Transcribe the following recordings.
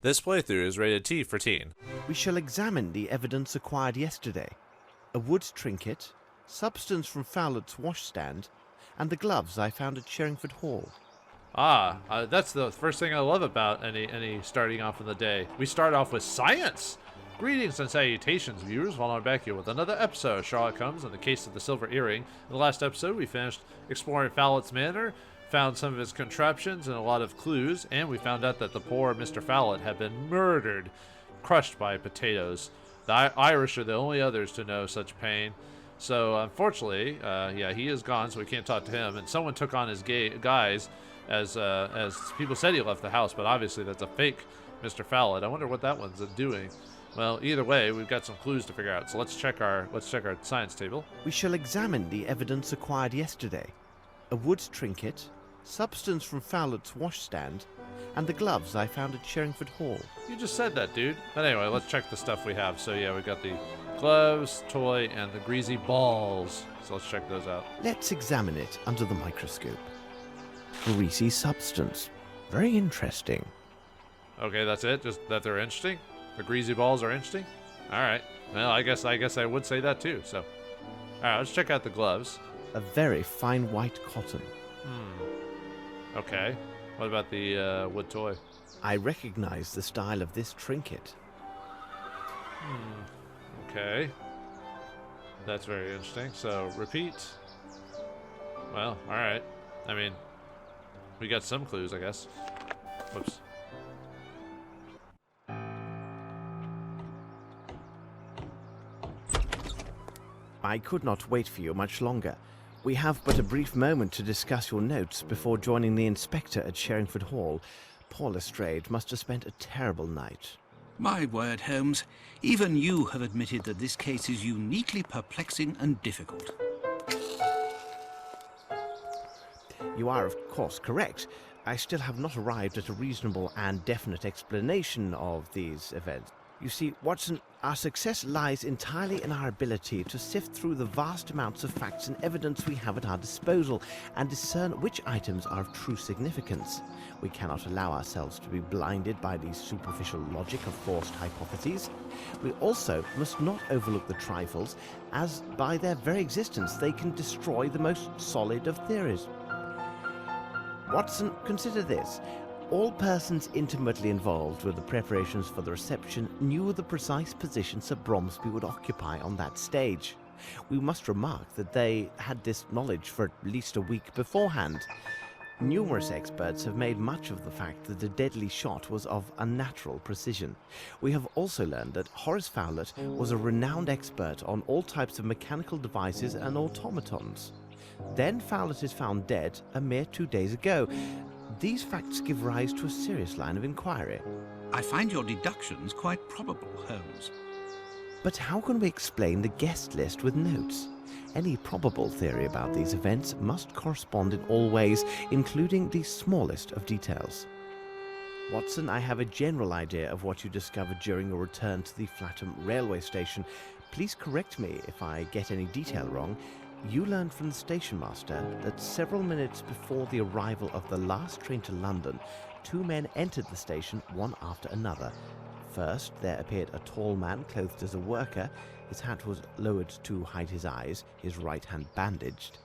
This playthrough is rated T for teen. We shall examine the evidence acquired yesterday. A wood trinket, substance from Fowler's washstand, and the gloves I found at Sherringford Hall. That's the first thing I love about any starting off in the day. We start off with science! Greetings and salutations, viewers. While I'm back here with another episode of Sherlock Holmes and the Case of the Silver Earring. In the last episode, we finished exploring Fowler's manor, found some of his contraptions and a lot of clues, and we found out that the poor Mr. Fowler had been murdered, crushed by potatoes. The Irish are the only others to know such pain. So, unfortunately, he is gone, so we can't talk to him. And someone took on his guise, as people said he left the house, but obviously that's a fake Mr. Fowler. I wonder what that one's doing. Well, either way, we've got some clues to figure out. So let's check our science table. We shall examine the evidence acquired yesterday. A wood trinket, substance from Fowler's washstand, and the gloves I found at Sherringford Hall. You just said that, dude. But anyway, let's check the stuff we have. So yeah, we got the gloves, toy, and the greasy balls. So let's check those out. Let's examine it under the microscope. Greasy substance. Very interesting. Okay, that's it? Just that they're interesting? The greasy balls are interesting? Alright. Well, I guess I would say that too, so. Alright, let's check out the gloves. A very fine white cotton. Okay. What about the wood toy? I recognize the style of this trinket. Okay. That's very interesting. So, repeat. Well, alright. I mean, we got some clues, I guess. Whoops. I could not wait for you much longer. We have but a brief moment to discuss your notes before joining the inspector at Sherringford Hall. Poor Lestrade must have spent a terrible night. My word, Holmes. Even you have admitted that this case is uniquely perplexing and difficult. You are, of course, correct. I still have not arrived at a reasonable and definite explanation of these events. You see, Watson, our success lies entirely in our ability to sift through the vast amounts of facts and evidence we have at our disposal and discern which items are of true significance. We cannot allow ourselves to be blinded by the superficial logic of forced hypotheses. We also must not overlook the trifles, as by their very existence they can destroy the most solid of theories. Watson, consider this. All persons intimately involved with the preparations for the reception knew the precise position Sir Bromsby would occupy on that stage. We must remark that they had this knowledge for at least a week beforehand. Numerous experts have made much of the fact that the deadly shot was of unnatural precision. We have also learned that Horace Fowler was a renowned expert on all types of mechanical devices and automatons. Then Fowler is found dead a mere 2 days ago. These facts give rise to a serious line of inquiry. I find your deductions quite probable, Holmes. But how can we explain the guest list with notes? Any probable theory about these events must correspond in all ways, including the smallest of details. Watson, I have a general idea of what you discovered during your return to the Flatham railway station. Please correct me if I get any detail wrong. You learned from the station master that several minutes before the arrival of the last train to London, 2 men entered the station one after another. First, there appeared a tall man clothed as a worker. His hat was lowered to hide his eyes, his right hand bandaged.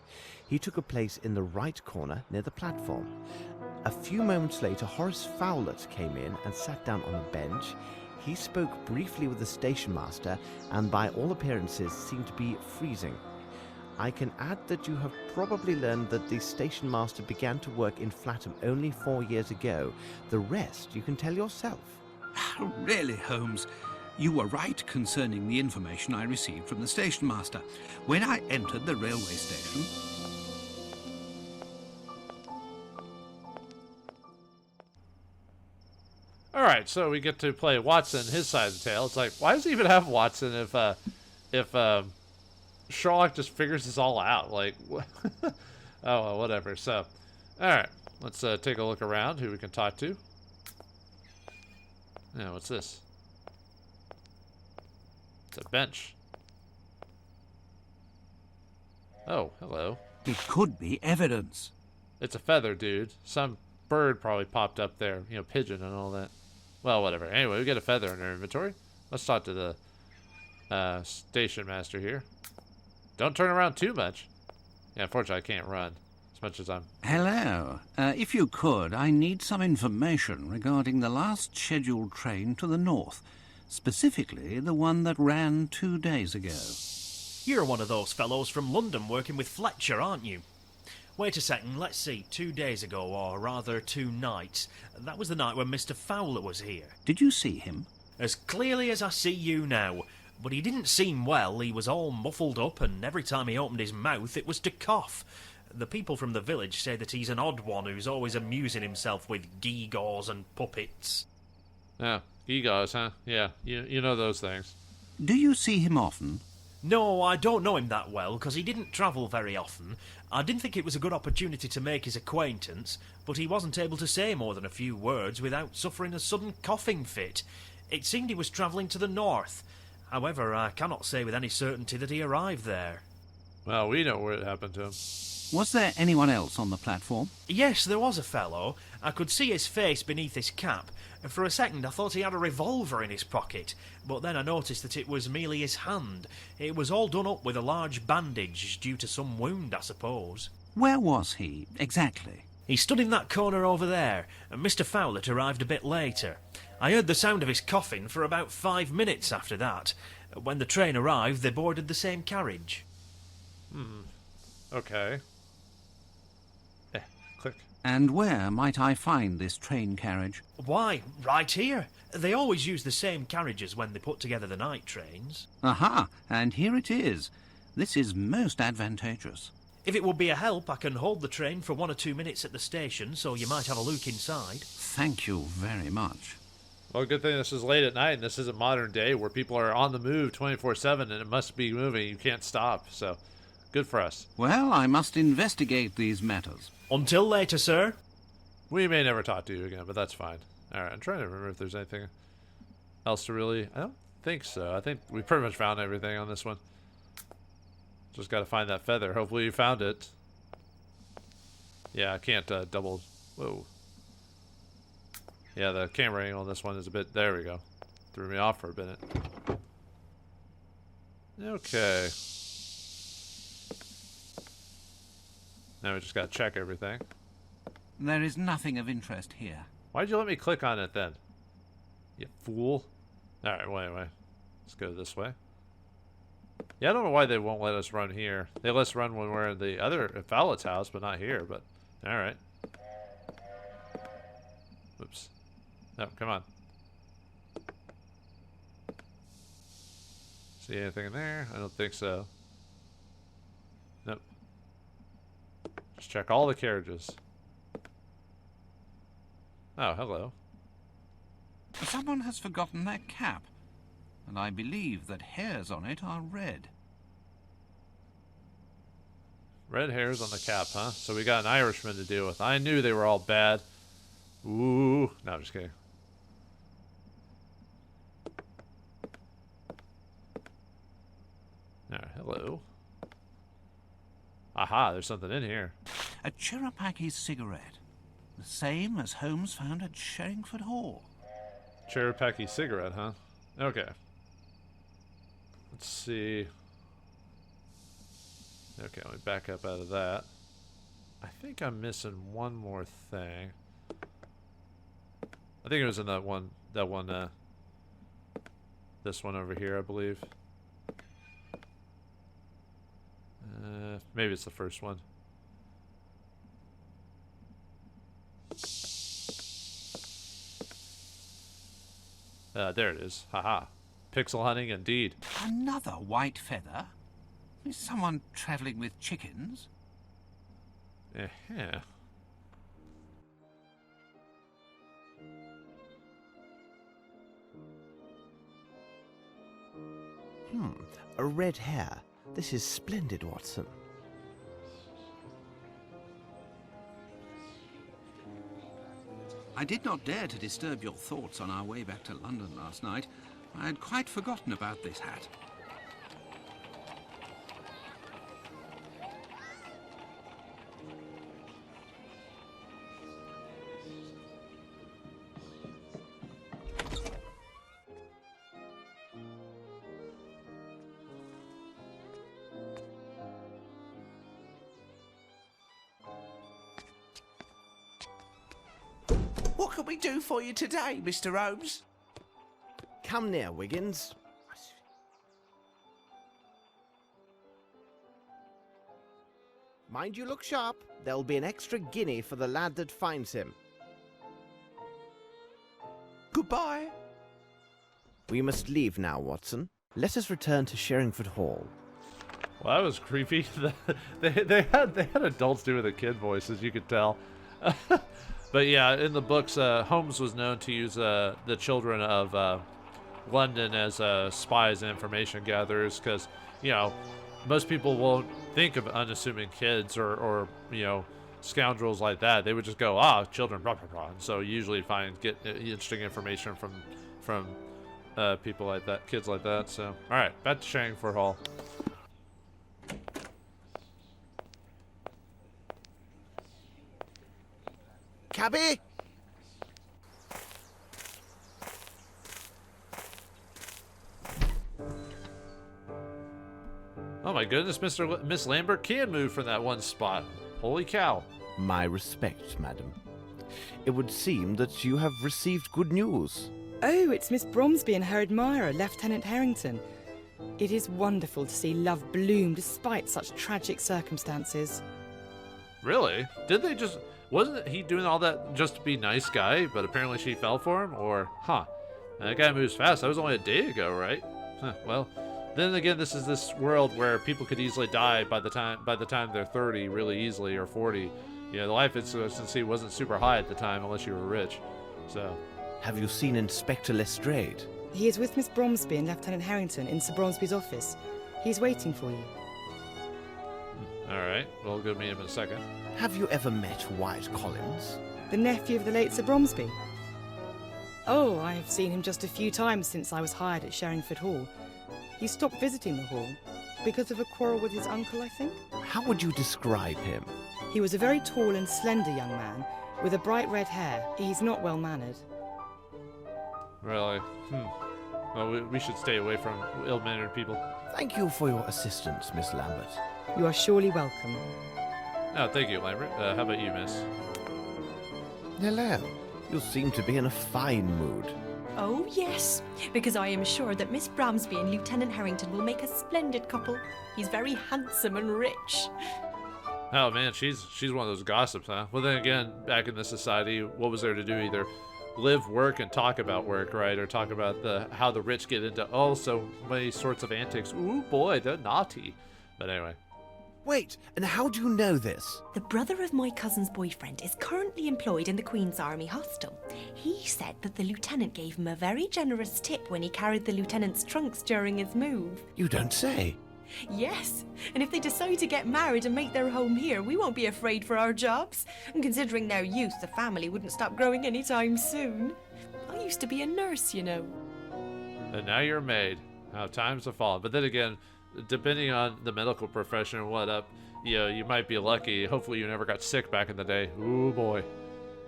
He took a place in the right corner near the platform. A few moments later, Horace Fowler came in and sat down on a bench. He spoke briefly with the station master and by all appearances seemed to be freezing. I can add that you have probably learned that the station master began to work in Flatham only 4 years ago. The rest you can tell yourself. Really, Holmes, you were right concerning the information I received from the station master. When I entered the railway station... Alright, so we get to play Watson, his side of the tale. It's like, why does he even have Watson if Sherlock just figures this all out? Like, oh, well, whatever. So, alright, let's take a look around, who we can talk to. Yeah, what's this? It's a bench. Oh, hello. It could be evidence. It's a feather, dude. Some bird probably popped up there. You know, pigeon and all that. Well, whatever. Anyway, we got a feather in our inventory. Let's talk to the station master here. Don't turn around too much. Yeah, unfortunately, I can't run as much as I'm... Hello. If you could, I need some information regarding the last scheduled train to the north, specifically the one that ran 2 days ago. You're one of those fellows from London working with Fletcher, aren't you? Wait a second, let's see. 2 days ago, or rather 2 nights. That was the night when Mr. Fowler was here. Did you see him? As clearly as I see you now. But he didn't seem well. He was all muffled up, and every time he opened his mouth, it was to cough. The people from the village say that he's an odd one who's always amusing himself with gewgaws and puppets. Yeah, gewgaws, huh? Yeah, you know those things. Do you see him often? No, I don't know him that well, because he didn't travel very often. I didn't think it was a good opportunity to make his acquaintance, but he wasn't able to say more than a few words without suffering a sudden coughing fit. It seemed he was travelling to the north. However, I cannot say with any certainty that he arrived there. Well, we know what happened to him. Was there anyone else on the platform? Yes, there was a fellow. I could see his face beneath his cap. For a second I thought he had a revolver in his pocket, but then I noticed that it was merely his hand. It was all done up with a large bandage, due to some wound, I suppose. Where was he, exactly? He stood in that corner over there, and Mr. Fowler arrived a bit later. I heard the sound of his coughing for about 5 minutes after that. When the train arrived, they boarded the same carriage. Okay. Click. And where might I find this train carriage? Why, right here. They always use the same carriages when they put together the night trains. Aha, and here it is. This is most advantageous. If it would be a help, I can hold the train for 1 or 2 minutes at the station, so you might have a look inside. Thank you very much. Well, good thing this is late at night and this isn't modern day where people are on the move 24/7 and it must be moving. You can't stop, so good for us. Well, I must investigate these matters. Until later, sir. We may never talk to you again, but that's fine. Alright, I'm trying to remember if there's anything else to really... I don't think so. I think we pretty much found everything on this one. Just gotta find that feather. Hopefully you found it. Yeah, I can't double... Whoa. Yeah, the camera angle on this one is a bit... There we go. Threw me off for a minute. Okay. Now we just gotta check everything. There is nothing of interest here. Why'd you let me click on it then? You fool. Alright, well anyway. Let's go this way. Yeah, I don't know why they won't let us run here. They let us run when we're in the other Fowler's house, but not here, but alright. Oops. No, come on. See anything in there? I don't think so. Nope. Just check all the carriages. Oh, hello. Someone has forgotten their cap, and I believe that hairs on it are red. Red hairs on the cap, huh? So we got an Irishman to deal with. I knew they were all bad. Ooh. No, I'm just kidding. Alright, hello. Aha, there's something in here. A Cherokee cigarette, the same as Holmes found at Sherringford Hall. Cherokee cigarette, huh? Okay. Let's see. Okay, let me back up out of that. I think I'm missing one more thing. I think it was in that one, this one over here, I believe. Maybe it's the first one. There it is. Haha. Pixel hunting indeed. Another white feather? Is someone travelling with chickens? Yeah. A red hair. This is splendid, Watson. I did not dare to disturb your thoughts on our way back to London last night. I had quite forgotten about this hat. What can we do for you today, Mr. Holmes? Come near, Wiggins. Mind you look sharp. There'll be an extra guinea for the lad that finds him. Goodbye. We must leave now, Watson. Let us return to Sherringford Hall. Well, that was creepy. they had adults doing the kid voices, you could tell. But yeah, in the books, Holmes was known to use the children of London as spies and information gatherers, because, you know, most people won't think of unassuming kids or scoundrels like that. They would just go, children, blah, blah, blah. And so you usually get interesting information from people like that, kids like that. So, all right, back to Sherringford Hall. Cabby! Oh my goodness, Miss Lambert can move from that one spot. Holy cow. My respects, madam. It would seem that you have received good news. Oh, it's Miss Bromsby and her admirer, Lieutenant Harrington. It is wonderful to see love bloom despite such tragic circumstances. Really? Wasn't he doing all that just to be nice guy, but apparently she fell for him? Or, that guy moves fast. That was only a day ago, right? Well, then again, this is this world where people could easily die by the time they're 30 really easily, or 40. You know, the life expectancy wasn't super high at the time unless you were rich. So, Have you seen Inspector Lestrade? He is with Miss Bromsby and Lieutenant Harrington in Sir Bromsby's office. He's waiting for you. all right, we'll go meet him in a second. Have you ever met Wyatt Collins? The nephew of the late Sir Bromsby? Oh, I have seen him just a few times since I was hired at Sherringford Hall. He stopped visiting the hall because of a quarrel with his uncle, I think. How would you describe him? He was a very tall and slender young man with a bright red hair. He's not well mannered. Really? Well, we should stay away from ill-mannered people. Thank you for your assistance, Miss Lambert. You are surely welcome. Oh, thank you, Lambert. How about you, miss? Hello. You seem to be in a fine mood. Oh, yes, because I am sure that Miss Bromsby and Lieutenant Harrington will make a splendid couple. He's very handsome and rich. Oh man, she's one of those gossips, huh? Well, then again, back in this society, what was there to do? Either live, work, and talk about work, right? Or talk about how the rich get into so many sorts of antics. Ooh boy, they're naughty. But anyway. Wait, and how do you know this? The brother of my cousin's boyfriend is currently employed in the Queen's Army Hostel. He said that the lieutenant gave him a very generous tip when he carried the lieutenant's trunks during his move. You don't say. Yes, and if they decide to get married and make their home here, we won't be afraid for our jobs. And considering their youth, the family wouldn't stop growing anytime soon. I used to be a nurse, you know. And now you're a maid. How times have fallen. But then again, depending on the medical profession and what up, you might be lucky. Hopefully you never got sick back in the day. Ooh boy.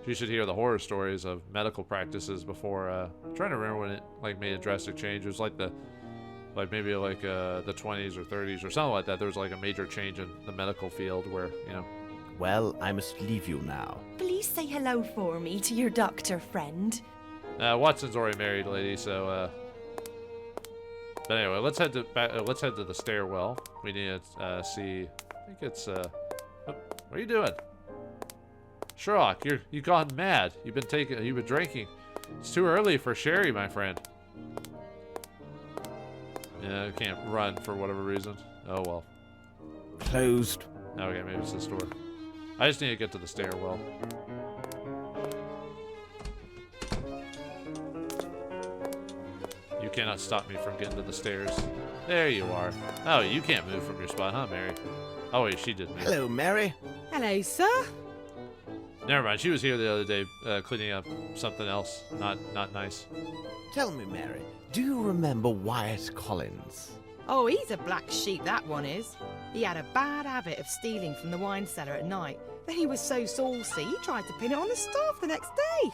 You should hear the horror stories of medical practices before. I'm trying to remember when it made a drastic change. It was the 20s or 30s or something like that. There was a major change in the medical field where, Well, I must leave you now. Please say hello for me to your doctor friend. Watson's already married, lady, so, but anyway, let's head to the stairwell. We need to see. I think it's what are you doing, Sherlock? You've gone mad. You've been drinking. It's too early for sherry, my friend. Yeah, I can't run for whatever reason. Oh well. Closed. Okay, maybe it's this door. I just need to get to the stairwell. You cannot stop me from getting to the stairs. There you are. Oh, you can't move from your spot, huh, Mary? Oh wait, she did move. Hello, Mary. Hello, sir. Never mind. She was here the other day, cleaning up something else. Not nice. Tell me, Mary, do you remember Wyatt Collins? Oh, he's a black sheep, that one is. He had a bad habit of stealing from the wine cellar at night. Then he was so saucy, he tried to pin it on the staff the next day.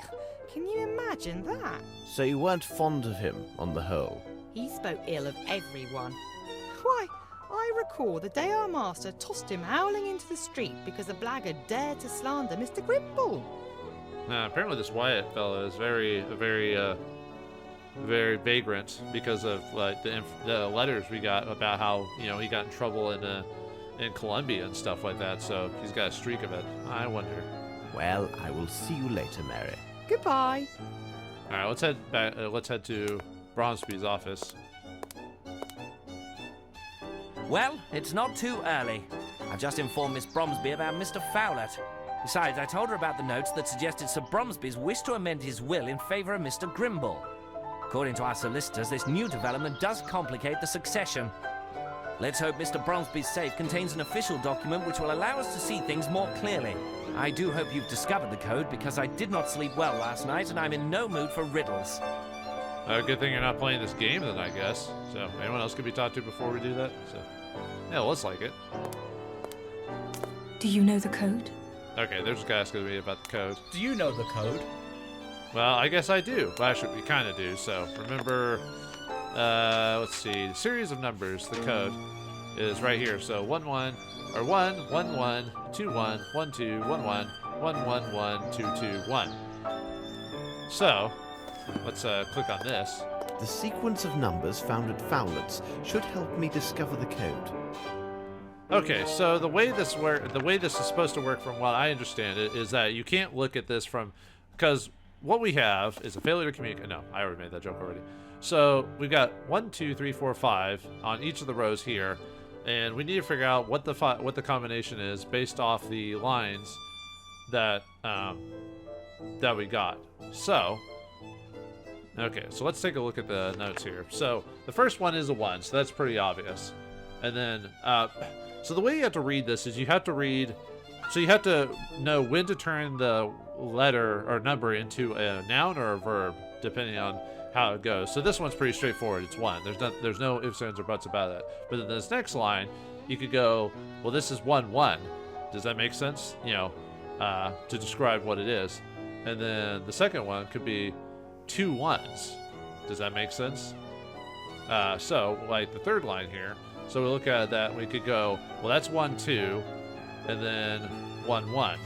Can you imagine that? So you weren't fond of him, on the whole? He spoke ill of everyone. Why, I recall the day our master tossed him howling into the street because a blackguard dared to slander Mr. Grimble. Apparently this Wyatt fellow is very vagrant because of like the letters we got about how he got in trouble in Colombia and stuff like that. So he's got a streak of it. I wonder. Well, I will see you later, Mary. Goodbye. All right, let's head back. Let's head to Bromsby's office. Well, it's not too early. I've just informed Miss Bromsby about Mr. Fowlett. Besides, I told her about the notes that suggested Sir Bromsby's wish to amend his will in favour of Mr. Grimble. According to our solicitors, this new development does complicate the succession. Let's hope Mr. Bromsby's safe contains an official document which will allow us to see things more clearly. I do hope you've discovered the code, because I did not sleep well last night and I'm in no mood for riddles. Good thing you're not playing this game then, I guess. So anyone else could be talked to before we do that? So yeah, looks like it. Do you know the code? Okay, there's a guy asking me about the code. Do you know the code? Well, I guess I do. Well, actually, we kind of do. So remember, let's see, the series of numbers. The code is right here. So 1 1 or 1 1 1 2 1 1 2 1 1 1 1 1 2 2 1. So let's click on this. The sequence of numbers found at Fowlett's should help me discover the code. Okay, so the way this is supposed to work, from what I understand it, is that you can't look at this because what we have is a failure to communicate. No, I already made that joke already. So we've got 1, 2, 3, 4, 5 on each of the rows here, and we need to figure out what the combination is based off the lines that that we got. So, okay, so let's take a look at the notes here. So the first one is a 1, so that's pretty obvious. And then, so the way you have to read this is you have to know when to turn the letter or number into a noun or a verb, depending on how it goes. So this one's pretty straightforward. It's 1. There's no ifs, ands, or buts about it. But then this next line, you could go, well, this is 1 1. Does that make sense? To describe what it is. And then the second one could be 2 1s. Does that make sense? So like the third line here. So we look at that, we could go, well, that's 1 2, and then 1 1,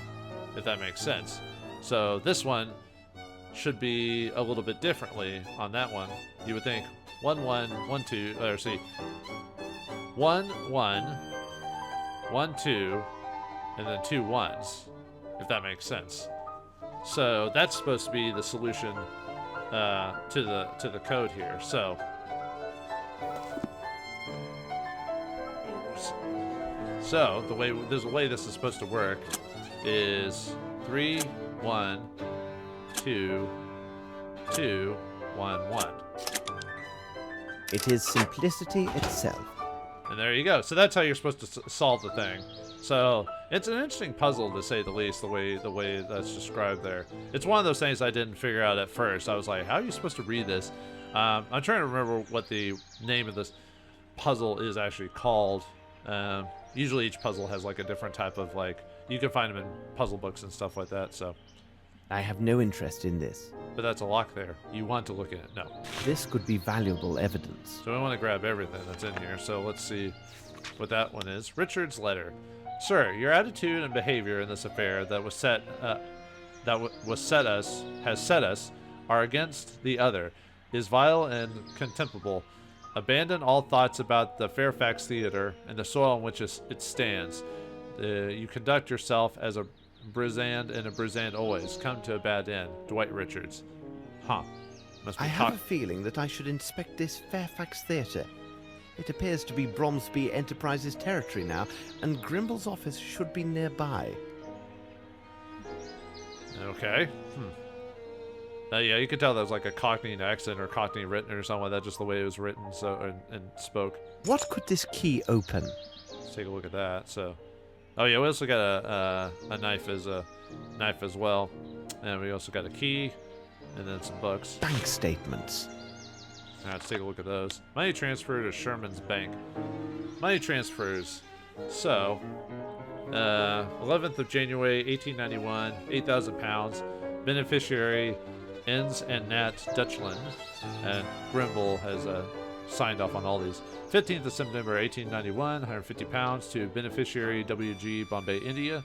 if that makes sense. So this one should be a little bit differently on that one. You would think 1 1 1 2, or see, 1 1 1 2, and then 2 1s, if that makes sense. So that's supposed to be the solution to the code here. So the way this is supposed to work is 3 1 2 2 1 1. It is simplicity itself. And there you go. So that's how you're supposed to solve the thing. So it's an interesting puzzle, to say the least, the way that's described there. It's one of those things I didn't figure out at first. I was like, how are you supposed to read this? I'm trying to remember what the name of this puzzle is actually called. Usually each puzzle has like a different type of, like, you can find them in puzzle books and stuff like that. So I have no interest in this. But that's a lock there. You want to look at it. No. This could be valuable evidence. So we want to grab everything that's in here. So let's see what that one is. Richard's letter. Sir, your attitude and behavior in this affair has set us are against the other, is vile and contemptible. Abandon all thoughts about the Fairfax Theater and the soil on which it stands. You conduct yourself as a brisand, and a brisand always. Come to a bad end. Dwight Richards. Huh. I have a feeling that I should inspect this Fairfax Theatre. It appears to be Bromsby Enterprises territory now, and Grimble's office should be nearby. Okay. Yeah, you can tell that was like a Cockney accent or Cockney written or something like that, just the way it was written and spoke. What could this key open? Let's take a look at that. So, oh yeah, we also got a knife as well, and we also got a key, and then some books. Bank statements. All right, let's take a look at those. Money transfer to Sherman's Bank. Money transfers. So, 11th of January, 1891, £8,000. Beneficiary, Inns and Nat Dutchland. And Grimble has signed off on all these. 15th of September, 1891, £150 to beneficiary WG Bombay, India.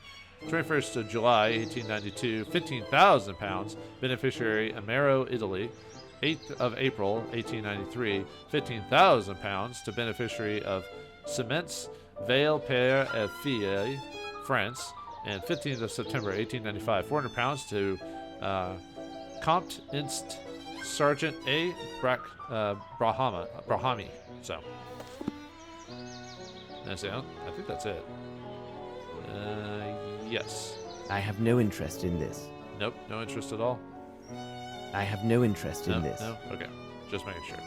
21st of July, 1892, £15,000. Beneficiary, Amaro, Italy. 8th of April, 1893, £15,000 to beneficiary of Cements, Vale, Père et Fille, France. And 15th of September, 1895, £400 to Comte Inst Sergeant A. Brahami. So, that's it. I think that's it. Yes. I have no interest in this. Nope, no interest at all. I have no interest in this. No? Okay, just making sure.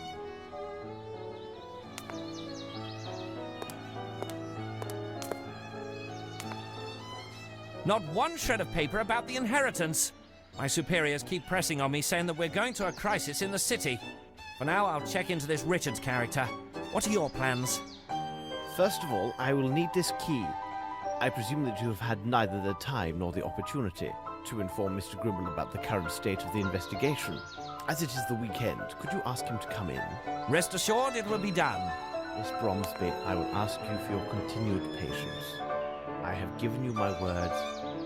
Not one shred of paper about the inheritance. My superiors keep pressing on me, saying that we're going to a crisis in the city. For now, I'll check into this Richards character. What are your plans? First of all, I will need this key. I presume that you have had neither the time nor the opportunity to inform Mr. Grimble about the current state of the investigation. As it is the weekend, could you ask him to come in? Rest assured, it will be done. Miss Bromsby, I will ask you for your continued patience. I have given you my word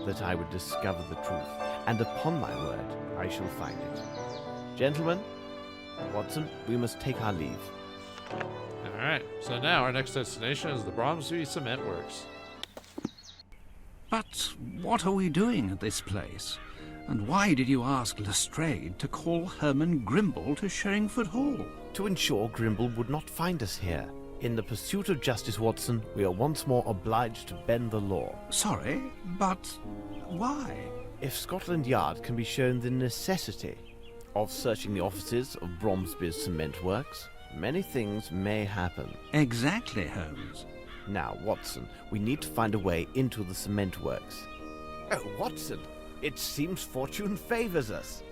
that I would discover the truth, and upon my word, I shall find it. Gentlemen, Watson, we must take our leave. Alright, so now our next destination is the Bromsby Cement Works. But what are we doing at this place? And why did you ask Lestrade to call Herman Grimble to Sherringford Hall? To ensure Grimble would not find us here. In the pursuit of justice, Watson, we are once more obliged to bend the law. Sorry, but why? If Scotland Yard can be shown the necessity of searching the offices of Bromsby's Cement Works, many things may happen. Exactly, Holmes. Now, Watson, we need to find a way into the cement works. Oh, Watson, it seems fortune favors us.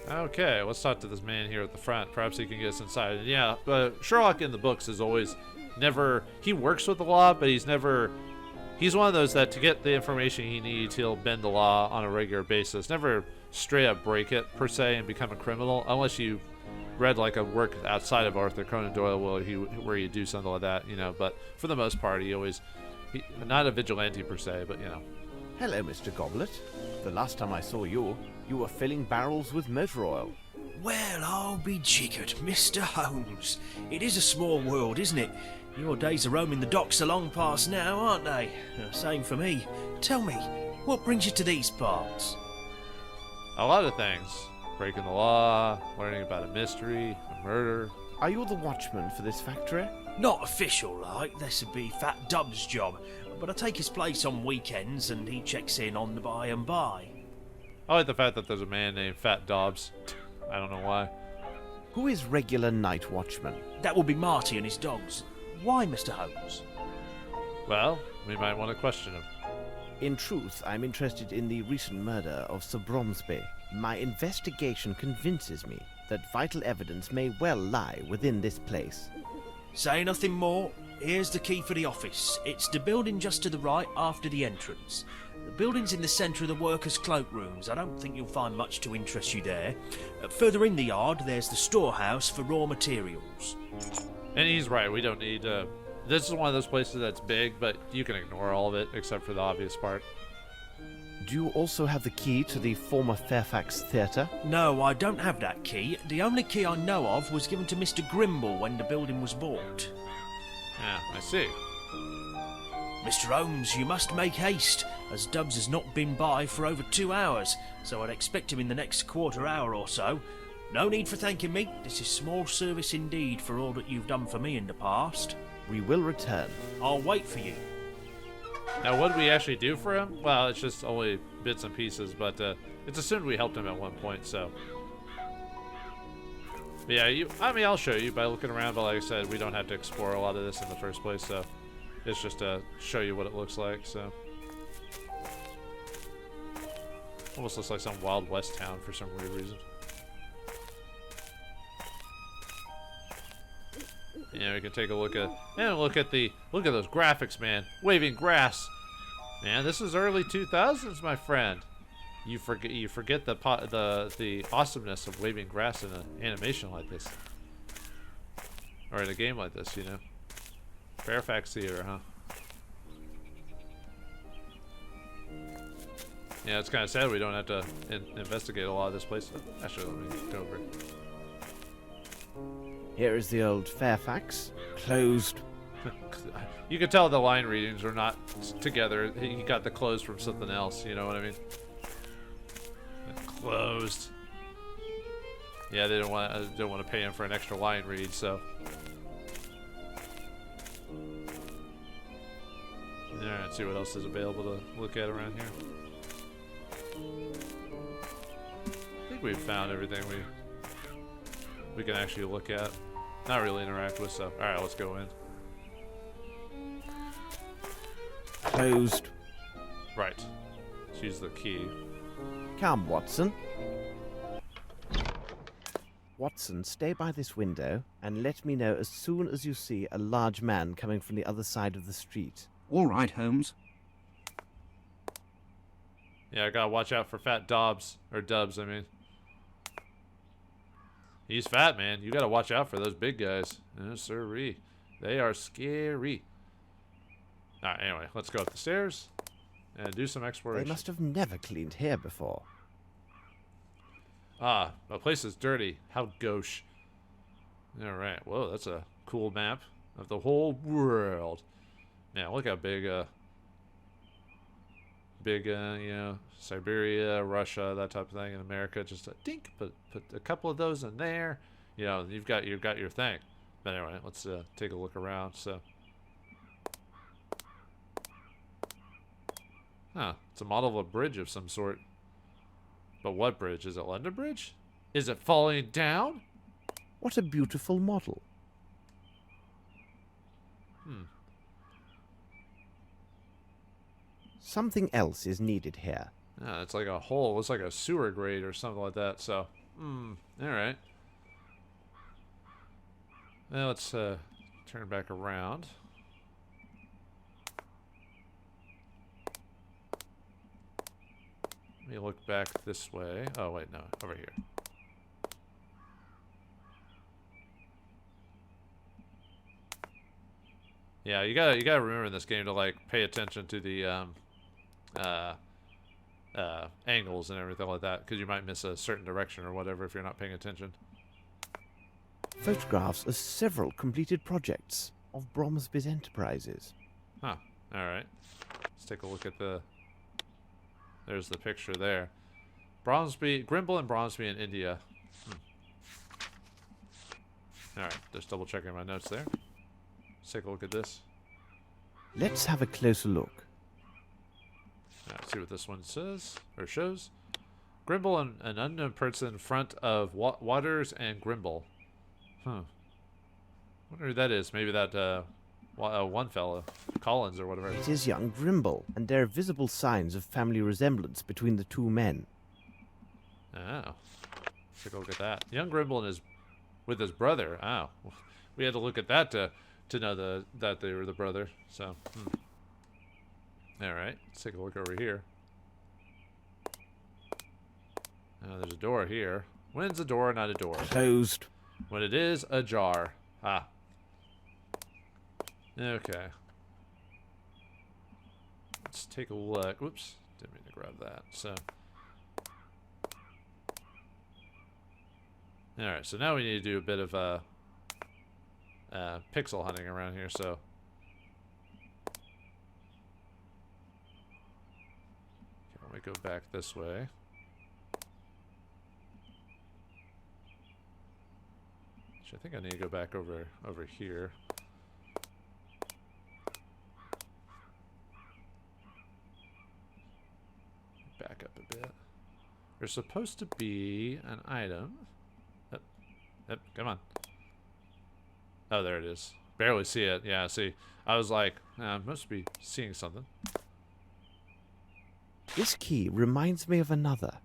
Okay, let's talk to this man here at the front. Perhaps he can get us inside. And yeah, Sherlock in the books is always never... He works with the law, but he's never... He's one of those that to get the information he needs, he'll bend the law on a regular basis. Never straight up break it, per se, and become a criminal, unless you read like a work outside of Arthur Conan Doyle where you do something like that, you know. But for the most part, he not a vigilante per se, but, you know. Hello, Mr. Goblet. The last time I saw you, you were filling barrels with motor oil. Well, I'll be jiggered, Mr. Holmes. It is a small world, isn't it? Your days of roaming the docks are long past now, aren't they? Same for me. Tell me, what brings you to these parts? A lot of things. Breaking the law, learning about a mystery, a murder. Are you the watchman for this factory? Not official, like. This would be Fat Dub's job. But I take his place on weekends and he checks in on the by and by. I like the fact that there's a man named Fat Dobbs. I don't know why. Who is regular night watchman? That would be Marty and his dogs. Why, Mr. Holmes? Well, we might want to question him. In truth, I'm interested in the recent murder of Sir Bromsby. My investigation convinces me that vital evidence may well lie within this place. Say nothing more. Here's the key for the office. It's the building just to the right after the entrance. The building's in the centre of the workers' cloakrooms. I don't think you'll find much to interest you there. Further in the yard, there's the storehouse for raw materials. And he's right, we don't need... this is one of those places that's big, but you can ignore all of it except for the obvious part. Do you also have the key to the former Fairfax Theatre? No, I don't have that key. The only key I know of was given to Mr. Grimble when the building was bought. Yeah, I see. Mr. Holmes, you must make haste, as Dubs has not been by for over 2 hours, so I'd expect him in the next quarter hour or so. No need for thanking me. This is small service indeed for all that you've done for me in the past. We will return. I'll wait for you. Now, what did we actually do for him? Well, it's just only bits and pieces, but it's assumed we helped him at one point, so... But yeah, I'll show you by looking around, but like I said, we don't have to explore a lot of this in the first place, so... It's just to show you what it looks like, so... Almost looks like some Wild West town for some weird reason. Yeah, we can take a look at look at those graphics, man. Waving grass, man. This is early 2000s, my friend. You forget the awesomeness of waving grass in an animation like this. Or in a game like this, you know. Fairfax Theater, huh? Yeah, it's kind of sad we don't have to investigate a lot of this place. Actually, let me go over. Here is the old Fairfax. Closed. You could tell the line readings are not together. He got the closed from something else, you know what I mean? Closed. Yeah, they don't want to pay him for an extra line read, so. Alright, let's see what else is available to look at around here. I think we've found everything we can actually look at. Not really interact with, so. Alright, let's go in. Closed. Right. Let's use the key. Come, Watson. Watson, stay by this window and let me know as soon as you see a large man coming from the other side of the street. All right, Holmes. Yeah, I gotta watch out for fat Dobbs. Or Dubs, I mean. He's fat, man. You gotta watch out for those big guys. Yes, sirree. They are scary. Alright, anyway, let's go up the stairs and do some exploration. They must have never cleaned here before. Ah, the place is dirty. How gauche. Alright, whoa, that's a cool map of the whole world. Man, look how big, you know, Siberia, Russia, that type of thing. In America, just a dink, put a couple of those in there. You know, you've got your thing. But anyway, let's take a look around. So, huh? It's a model of a bridge of some sort. But what bridge? Is it London Bridge? Is it falling down? What a beautiful model. Something else is needed here. Yeah, it's like a hole. It's like a sewer grate or something like that. So, alright. Now let's turn back around. Let me look back this way. Oh, wait, no. Over here. Yeah, you gotta remember in this game to, like, pay attention to the, angles and everything like that, because you might miss a certain direction or whatever if you're not paying attention. Photographs of several completed projects of Bromsby's enterprises. Huh. Alright. Let's take a look at the... There's the picture there. Bromsby, Grimble and Bromsby in India. Alright, just double checking my notes there. Let's take a look at this. Let's have a closer look. Alright, see what this one says, or shows. Grimble and an unknown person in front of Waters and Grimble. Huh. Wonder who that is. Maybe that, one fella. Collins or whatever. It is young Grimble, and there are visible signs of family resemblance between the two men. Oh. Let's take a look at that. Young Grimble and with his brother. Oh. We had to look at that to know that they were the brother. So, Alright, let's take a look over here. There's a door here. When's a door not a door? Closed. When it is ajar. Ah. Okay. Let's take a look. Whoops. Didn't mean to grab that. So. Alright, so now we need to do a bit of pixel hunting around here, so. Okay, let me go back this way. I think I need to go back over here. Back up a bit. There's supposed to be an item. Yep, come on. Oh, there it is. Barely see it. Yeah, see. I was like, I must be seeing something. This key reminds me of another.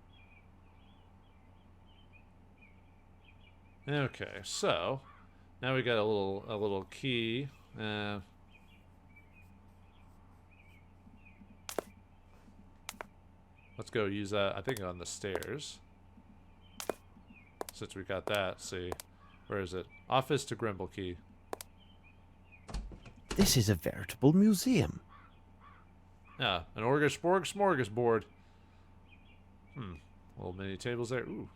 Okay, so now we got a little key. Let's go use that. I think on the stairs. Since we got that, see, where is it? Office to Grimble key. This is a veritable museum. Yeah, an Orgasporg smorgasbord. Little mini tables there. Ooh.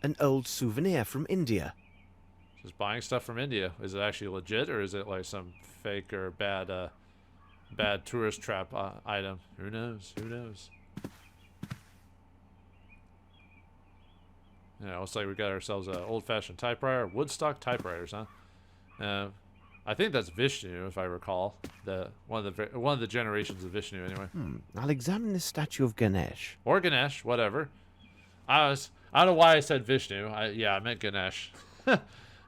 An old souvenir from India. Just buying stuff from India. Is it actually legit, or is it like some fake or bad tourist trap item? Who knows? Who knows? Yeah, looks like we got ourselves an old-fashioned typewriter. Woodstock typewriters, huh? I think that's Vishnu, if I recall. One of the generations of Vishnu, anyway. I'll examine this statue of Ganesh. Or Ganesh, whatever. I don't know why I said Vishnu. I meant Ganesh.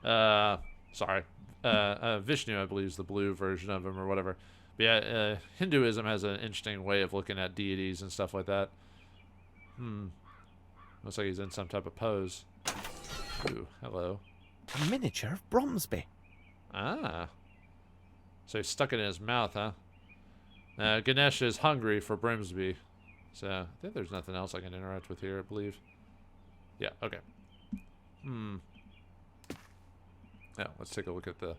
Sorry. Vishnu, I believe, is the blue version of him or whatever. But yeah, Hinduism has an interesting way of looking at deities and stuff like that. Looks like he's in some type of pose. Ooh, hello. A miniature of Bromsby. Ah. So he stuck it in his mouth, huh? Ganesh is hungry for Brimsby. So I think there's nothing else I can interact with here, I believe. Yeah, okay. Yeah, let's take a look at the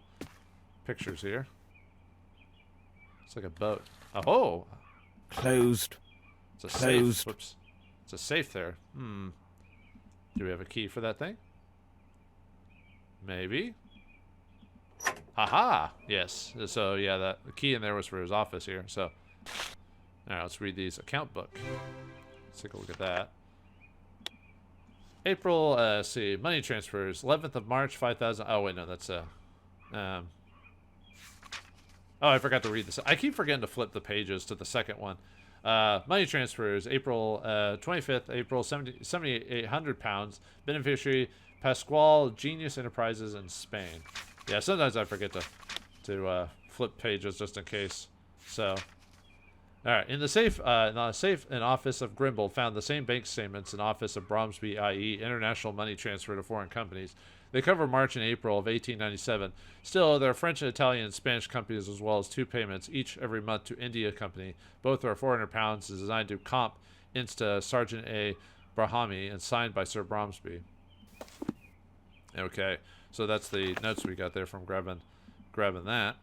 pictures here. It's like a boat. Oh! Closed. It's a Closed. safe. Whoops. It's a safe there. Do we have a key for that thing? Maybe. Haha! Yes. So yeah, the key in there was for his office here. So, alright, let's read these account book. Let's take a look at that. April, let's see, money transfers, 11th of March, 5,000. Oh wait, no, that's oh, I forgot to read this. I keep forgetting to flip the pages to the second one. Money transfers, April 25th, April, 7,800 pounds. Beneficiary, Pasquale Genius Enterprises in Spain. Yeah, sometimes I forget to flip pages just in case. So, all right. In the safe, an office of Grimble found the same bank statements in office of Bromsby, i.e., international money transfer to foreign companies. They cover March and April of 1897. Still, there are French and Italian and Spanish companies as well as 2 payments, each every month to India Company. Both are 400 pounds, designed to comp Insta Sergeant A. Brahami and signed by Sir Bromsby. Okay, so that's the notes we got there from grabbing that.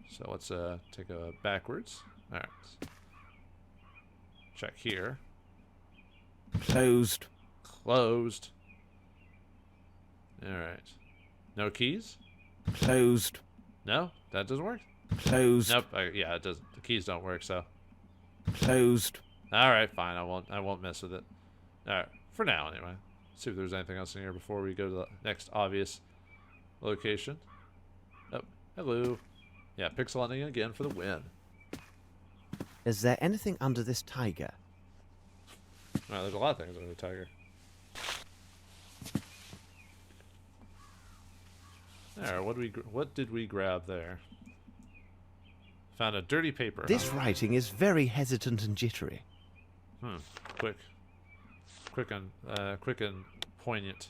So let's take a backwards. All right. Check here. Closed. Closed. All right. No keys? Closed. No, that doesn't work. Closed. Nope. Yeah, it doesn't. The keys don't work. So. Closed. All right, fine. I won't mess with it. All right, for now anyway. See if there's anything else in here before we go to the next obvious location. Oh, hello. Yeah, pixel hunting again for the win. Is there anything under this tiger? All right, there's a lot of things under the tiger. All right, what did we grab there? Found a dirty paper. This writing is very hesitant and jittery. Quick and poignant.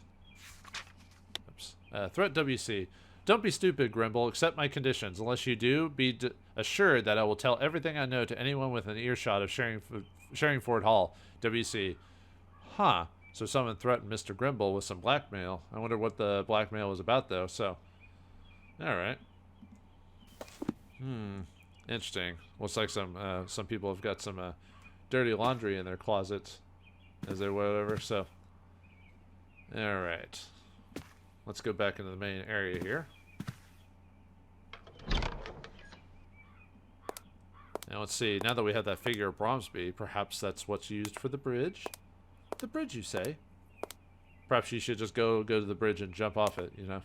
Oops. Threat WC. Don't be stupid, Grimble. Accept my conditions. Unless you do, be assured that I will tell everything I know to anyone within earshot of Sherringford Hall. WC. Huh. So someone threatened Mr. Grimble with some blackmail. I wonder what the blackmail was about, though. So, all right. Interesting. Looks like some people have got some dirty laundry in their closets, as they whatever. So, all right. Let's go back into the main area here. Now let's see. Now that we have that figure of Bromsby, perhaps that's what's used for the bridge. The bridge, you say? Perhaps you should just go to the bridge and jump off it. You know.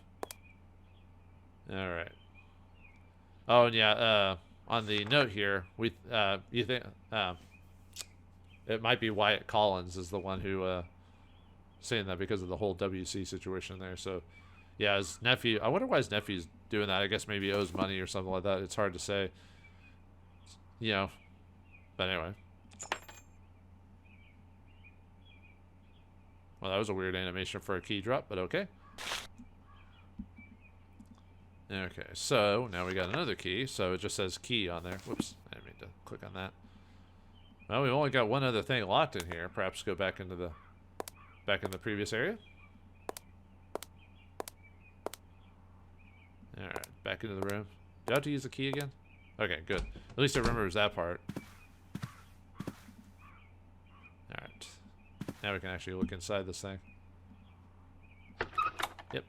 All right. Oh, and yeah. On the note here, you think it might be Wyatt Collins is the one who saying that because of the whole WC situation there. So, yeah, his nephew. I wonder why his nephew's doing that. I guess maybe he owes money or something like that. It's hard to say. You know. But anyway. Well, that was a weird animation for a key drop, but okay. Okay, so now we got another key. So it just says key on there. Whoops, I didn't mean to click on that. Well, we've only got one other thing locked in here. Perhaps go back into the previous area. All right, back into the room. Do I have to use the key again? Okay, good. At least it remembers that part. Alright. Now we can actually look inside this thing. Yep.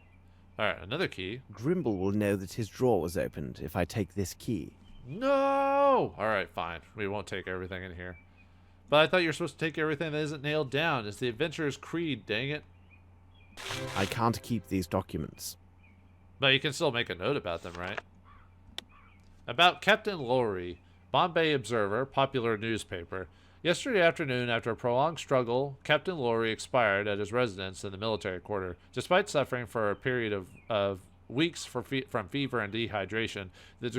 Alright, another key. Grimble will know that his drawer was opened if I take this key. No! Alright, fine. We won't take everything in here. But I thought you were supposed to take everything that isn't nailed down. It's the Adventurer's Creed, dang it. I can't keep these documents. But you can still make a note about them, right? About Captain Lowry, Bombay Observer, popular newspaper. Yesterday afternoon, after a prolonged struggle, Captain Lowry expired at his residence in the military quarter. Despite suffering for a period of weeks from fever and dehydration, the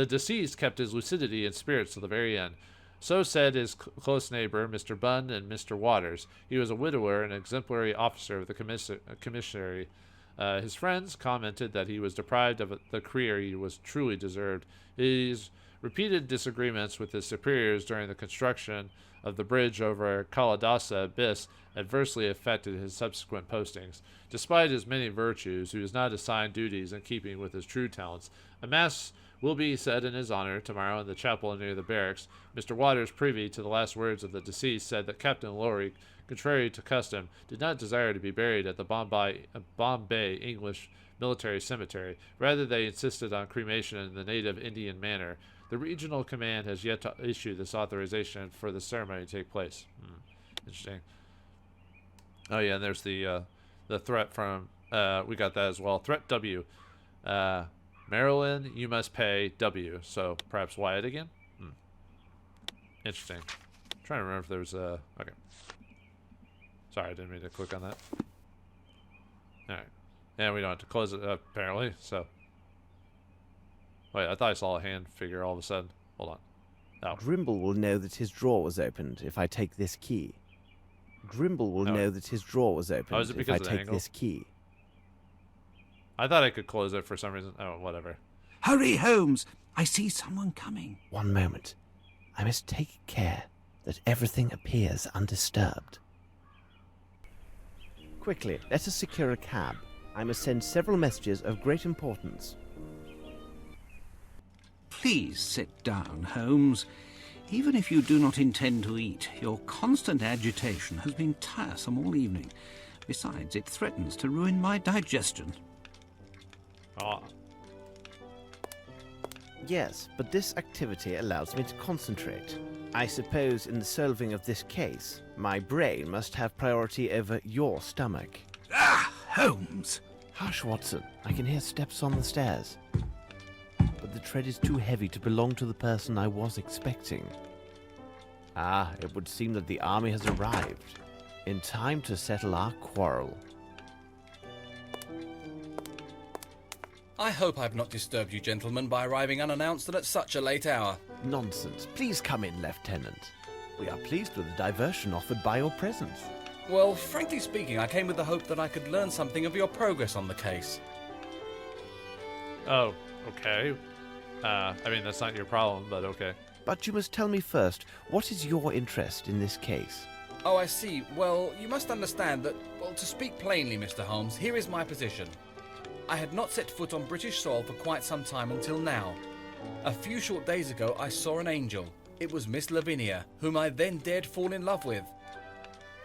deceased kept his lucidity and spirits to the very end. So said his close neighbor, Mr. Bunn and Mr. Waters. He was a widower and exemplary officer of the commissary. His friends commented that he was deprived of the career he was truly deserved. His repeated disagreements with his superiors during the construction of the bridge over Kalidasa Abyss adversely affected his subsequent postings. Despite his many virtues, he was not assigned duties in keeping with his true talents. A mass will be said in his honor tomorrow in the chapel near the barracks. Mr. Waters, privy to the last words of the deceased, said that Captain Lowry, contrary to custom, did not desire to be buried at the Bombay English military cemetery. Rather, they insisted on cremation in the native Indian manner. The regional command has yet to issue this authorization for the ceremony to take place. Interesting. Oh yeah, and there's the threat from we got that as well. Threat W. Marilyn, you must pay W. So perhaps Wyatt again. Interesting. I'm trying to remember if there was a. Okay. Sorry, I didn't mean to click on that. All right. And we don't have to close it apparently. So. Wait, I thought I saw a hand figure all of a sudden. Hold on. Oh. Grimble will know that his drawer was opened if I take this key. Grimble will know that his drawer was opened if I take this key. I thought I could close it for some reason. Oh, whatever. Hurry, Holmes! I see someone coming. One moment. I must take care that everything appears undisturbed. Quickly, let us secure a cab. I must send several messages of great importance. Please sit down, Holmes. Even if you do not intend to eat, your constant agitation has been tiresome all evening. Besides, it threatens to ruin my digestion. Oh. Yes, but this activity allows me to concentrate. I suppose in the solving of this case, my brain must have priority over your stomach. Ah, Holmes! Hush, Watson. I can hear steps on the stairs. But the tread is too heavy to belong to the person I was expecting. Ah, it would seem that the army has arrived. In time to settle our quarrel. I hope I've not disturbed you gentlemen by arriving unannounced and at such a late hour. Nonsense. Please come in, Lieutenant. We are pleased with the diversion offered by your presence. Well, frankly speaking, I came with the hope that I could learn something of your progress on the case. Oh, okay. I mean, that's not your problem, but okay. But you must tell me first, what is your interest in this case? Oh, I see. Well, you must understand that, well, to speak plainly, Mr. Holmes, here is my position. I had not set foot on British soil for quite some time until now. A few short days ago, I saw an angel. It was Miss Lavinia, whom I then dared fall in love with.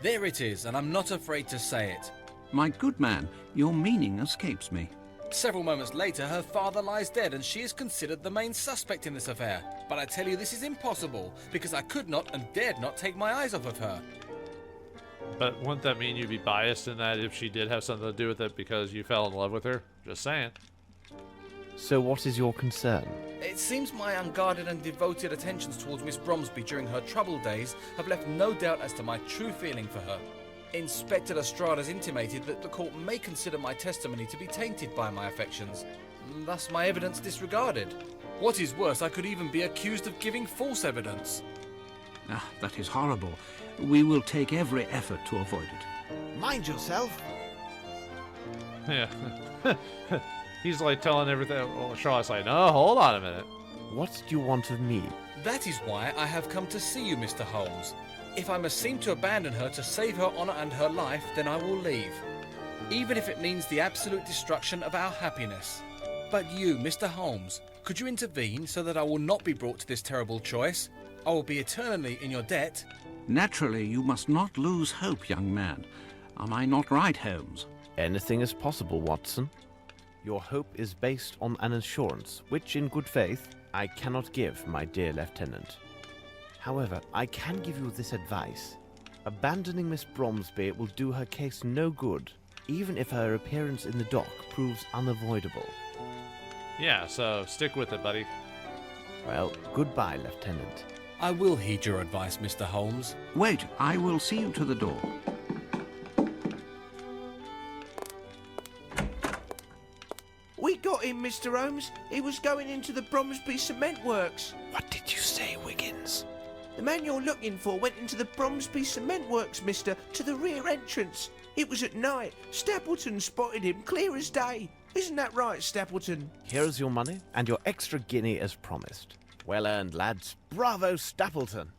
There it is, and I'm not afraid to say it. My good man, your meaning escapes me. Several moments later, her father lies dead, and she is considered the main suspect in this affair. But I tell you, this is impossible, because I could not and dared not take my eyes off of her. But wouldn't that mean you'd be biased in that if she did have something to do with it because you fell in love with her? Just saying. So what is your concern? It seems my unguarded and devoted attentions towards Miss Bromsby during her troubled days have left no doubt as to my true feeling for her. Inspector Lestrade has intimated that the court may consider my testimony to be tainted by my affections, thus my evidence disregarded. What is worse, I could even be accused of giving false evidence. Ah, that is horrible. We will take every effort to avoid it. Mind yourself. Yeah. He's like telling everything. Well, Charlotte's like, no, hold on a minute. What do you want of me? That is why I have come to see you, Mr. Holmes. If I must seem to abandon her to save her honour and her life, then I will leave. Even if it means the absolute destruction of our happiness. But you, Mr. Holmes, could you intervene so that I will not be brought to this terrible choice? I will be eternally in your debt. Naturally, you must not lose hope, young man. Am I not right, Holmes? Anything is possible, Watson. Your hope is based on an assurance, which, in good faith, I cannot give, my dear Lieutenant. However, I can give you this advice. Abandoning Miss Bromsby will do her case no good, even if her appearance in the dock proves unavoidable. Yeah, so stick with it, buddy. Well, goodbye, Lieutenant. I will heed your advice, Mr. Holmes. Wait, I will see you to the door. We got him, Mr. Holmes. He was going into the Bromsby cement works. What did you say, Wiggins? The man you're looking for went into the Bromsby cement works, mister, to the rear entrance. It was at night. Stapleton spotted him clear as day. Isn't that right, Stapleton? Here's your money, and your extra guinea as promised. Well earned, lads. Bravo, Stapleton!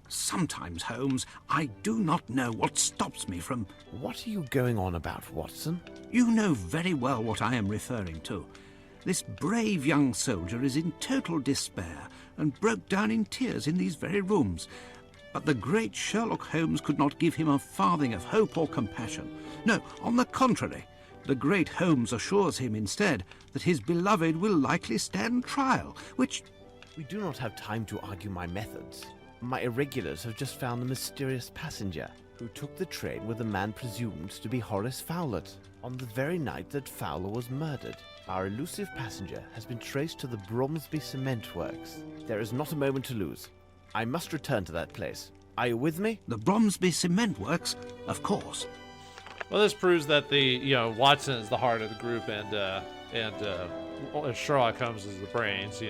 Sometimes, Holmes, I do not know what stops me from... What are you going on about, Watson? You know very well what I am referring to. This brave young soldier is in total despair and broke down in tears in these very rooms. But the great Sherlock Holmes could not give him a farthing of hope or compassion. No, on the contrary, the great Holmes assures him instead that his beloved will likely stand trial, which... We do not have time to argue my methods. My irregulars have just found the mysterious passenger who took the train with a man presumed to be Horace Fowlett on the very night that Fowler was murdered. Our elusive passenger has been traced to the Bromsby cement works. There is not a moment to lose. I must return to that place. Are you with me? The Bromsby cement works? Of course. Well, this proves that Watson is the heart of the group, and Sherlock Holmes is the brains.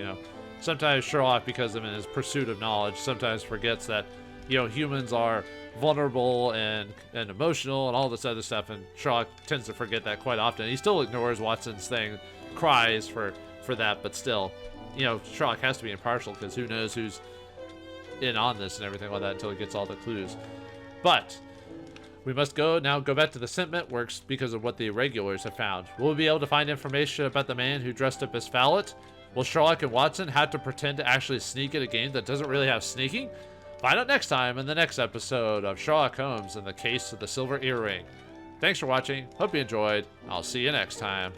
Sometimes Sherlock, because of his pursuit of knowledge, sometimes forgets that humans are vulnerable and emotional and all this other stuff, and Sherlock tends to forget that quite often. He still ignores Watson's thing, cries for that, but still, Sherlock has to be impartial, because who knows who's in on this and everything like that until he gets all the clues. But we must go back to the cement works because of what the irregulars have found. Will we be able to find information about the man who dressed up as Fowlett? Will Sherlock and Watson have to pretend to actually sneak at a game that doesn't really have sneaking? Find out next time in the next episode of Sherlock Holmes and the Case of the Silver Earring. Thanks for watching. Hope you enjoyed. I'll see you next time.